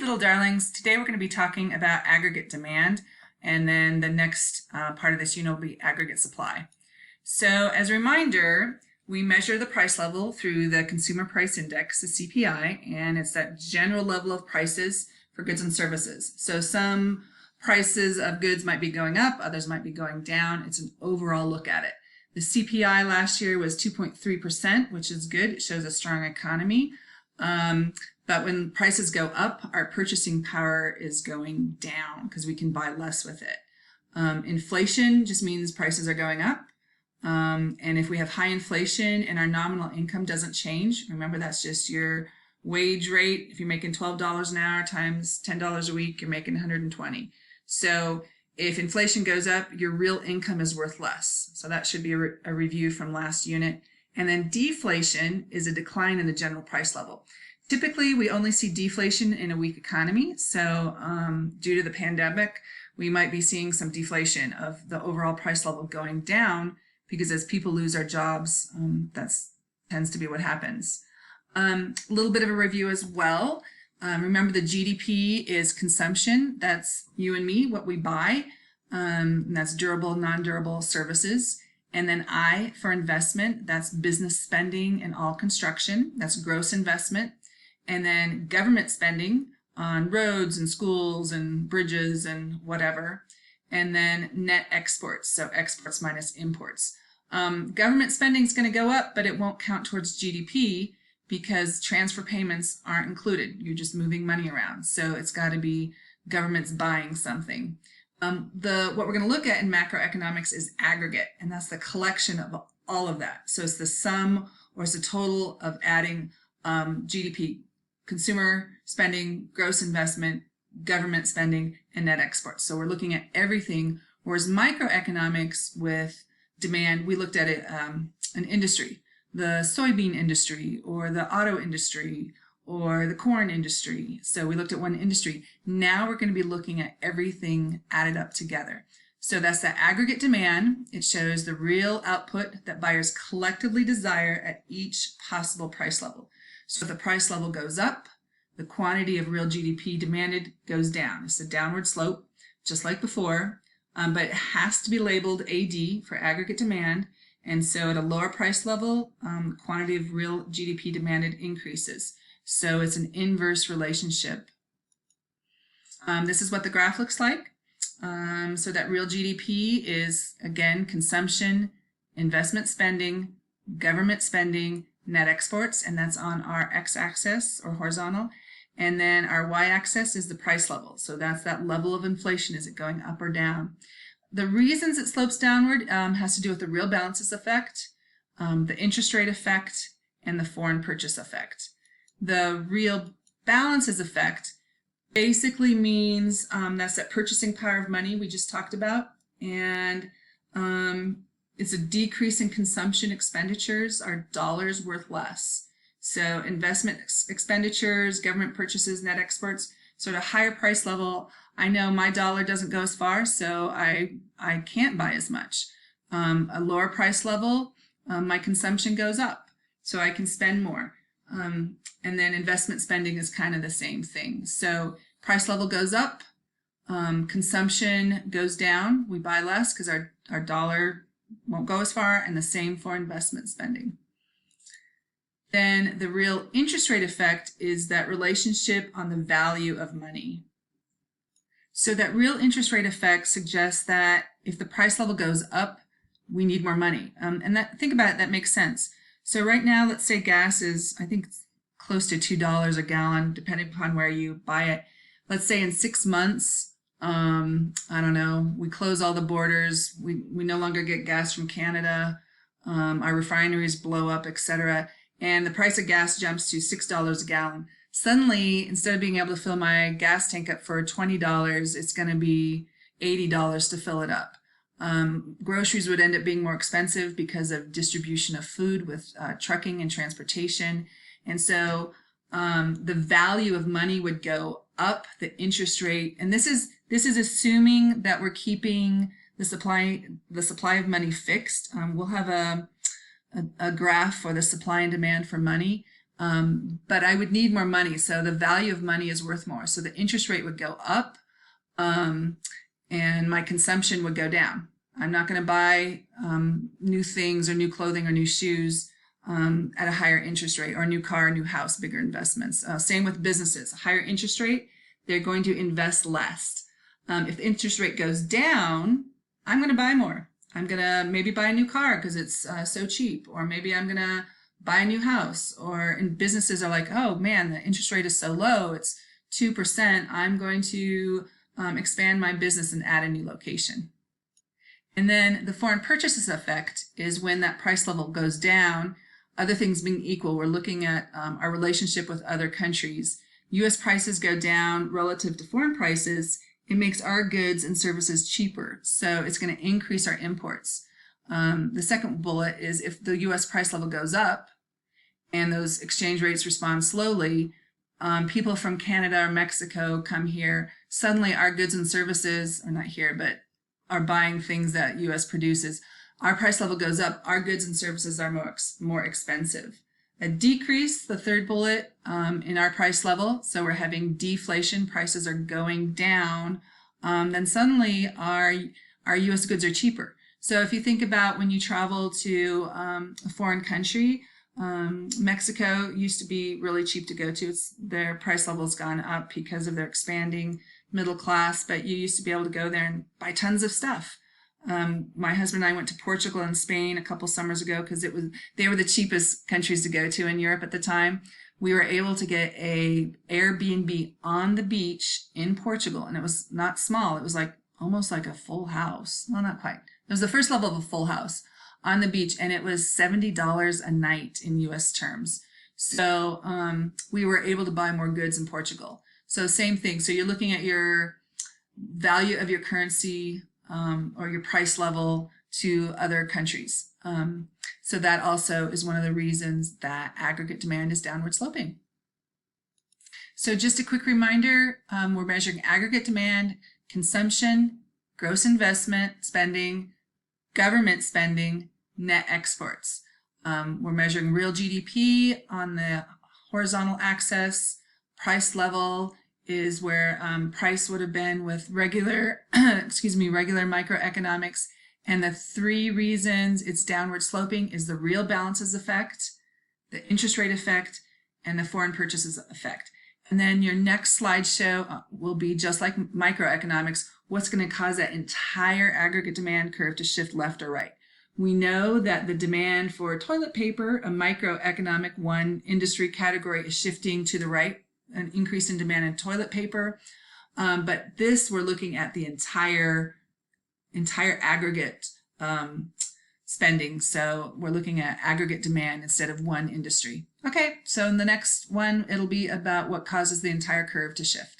little darlings. Today we're going to be talking about aggregate demand, and then the next part of this unit will be aggregate supply. So as a reminder, we measure the price level through the Consumer Price Index, the CPI, and it's that general level of prices for goods and services. So some prices of goods might be going up, others might be going down. It's an overall look at it. The CPI last year was 2.3%, which is good. It shows a strong economy. But when prices go up, our purchasing power is going down because we can buy less with it. Inflation just means prices are going up. And if we have high inflation and our nominal income doesn't change, remember that's just your wage rate. If you're making $12 an hour times $10 a week, you're making $120. So if inflation goes up, your real income is worth less. So that should be a review from last unit. And then deflation is a decline in the general price level. Typically, we only see deflation in a weak economy. So due to the pandemic, we might be seeing some deflation of the overall price level going down because as people lose their jobs, that tends to be what happens. A little bit of a review as well. Remember, the GDP is consumption. That's you and me, what we buy. And that's durable, non-durable services. And then I for investment, that's business spending and all construction. That's gross investment. And then government spending on roads and schools and bridges and whatever. And then net exports, so exports minus imports. Government spending is going to go up, but it won't count towards GDP because transfer payments aren't included. You're just moving money around. So it's got to be government's buying something. What we're going to look at in macroeconomics is aggregate, and that's the collection of all of that. So it's the sum or it's the total of adding GDP, consumer spending, gross investment, government spending, and net exports. So we're looking at everything, whereas microeconomics with demand, we looked at it, an industry, the soybean industry or the auto industry or the corn industry. So we looked at one industry. Now we're going to be looking at everything added up together. So that's the aggregate demand. It shows the real output that buyers collectively desire at each possible price level. So if the price level goes up, the quantity of real GDP demanded goes down. It's a downward slope, just like before, but it has to be labeled AD for aggregate demand. And so at a lower price level, the quantity of real GDP demanded increases. So it's an inverse relationship. This is what the graph looks like. So that real GDP is, again, consumption, investment spending, government spending, net exports, and that's on our x-axis or horizontal. And then our y-axis is the price level. So that's that level of inflation. Is it going up or down? The reasons it slopes downward has to do with the real balances effect, the interest rate effect, and the foreign purchase effect. The real balances effect basically means that's that purchasing power of money we just talked about. And it's a decrease in consumption expenditures. Our dollars worth less. So investment expenditures, government purchases, net exports, sort of higher price level. I know my dollar doesn't go as far, so I can't buy as much. A lower price level, my consumption goes up, so I can spend more. And then investment spending is kind of the same thing. So price level goes up, consumption goes down. We buy less because our dollar won't go as far, and the same for investment spending. Then the real interest rate effect is that relationship on the value of money. So that real interest rate effect suggests that if the price level goes up, we need more money. And think about it, that makes sense. So right now, let's say gas is, I think, close to $2 a gallon, depending upon where you buy it. Let's say in 6 months, I don't know, we close all the borders, we no longer get gas from Canada, our refineries blow up, etc. And the price of gas jumps to $6 a gallon. Suddenly, instead of being able to fill my gas tank up for $20, it's going to be $80 to fill it up. Groceries would end up being more expensive because of distribution of food with trucking and transportation. And so the value of money would go up, the interest rate, and this is assuming that we're keeping the supply of money fixed. We'll have a graph for the supply and demand for money. but I would need more money. So the value of money is worth more. So the interest rate would go up, and my consumption would go down. I'm not going to buy new things or new clothing or new shoes at a higher interest rate, or a new car, new house, bigger investments. Same with businesses. A higher interest rate, they're going to invest less. If the interest rate goes down, I'm going to buy more. I'm going to maybe buy a new car because it's so cheap, or maybe I'm going to buy a new house. Or in businesses are like, oh man, the interest rate is so low, it's 2%. I'm going to expand my business and add a new location. And then the foreign purchases effect is when that price level goes down, other things being equal, we're looking at our relationship with other countries. U.S. prices go down relative to foreign prices. It makes our goods and services cheaper. So it's going to increase our imports. The second bullet is if the U.S. price level goes up and those exchange rates respond slowly, people from Canada or Mexico come here. Suddenly our goods and services, or not here, but are buying things that U.S. produces. Our price level goes up, our goods and services are more expensive. A decrease, the third bullet, in our price level, so we're having deflation, prices are going down, then suddenly our U.S. goods are cheaper. So if you think about when you travel to a foreign country, Mexico used to be really cheap to go to. Their price level has gone up because of their expanding middle class, but you used to be able to go there and buy tons of stuff. My husband and I went to Portugal and Spain a couple summers ago because they were the cheapest countries to go to in Europe at the time. We were able to get a Airbnb on the beach in Portugal, and it was not small. It was like almost like a full house. Well, not quite. It was the first level of a full house on the beach, and it was $70 a night in U.S. terms. So we were able to buy more goods in Portugal. So same thing. So you're looking at your value of your currency or your price level to other countries. So that also is one of the reasons that aggregate demand is downward sloping. So just a quick reminder, we're measuring aggregate demand, consumption, gross investment spending, government spending, net exports. We're measuring real GDP on the horizontal axis. Price level is where price would have been with regular, regular microeconomics. And the three reasons it's downward sloping is the real balances effect, the interest rate effect, and the foreign purchases effect. And then your next slideshow will be just like microeconomics, what's going to cause that entire aggregate demand curve to shift left or right. We know that the demand for toilet paper, a microeconomic one industry category, is shifting to the right, an increase in demand in toilet paper. But this, we're looking at the entire aggregate spending. So we're looking at aggregate demand instead of one industry. Okay, so in the next one, it'll be about what causes the entire curve to shift.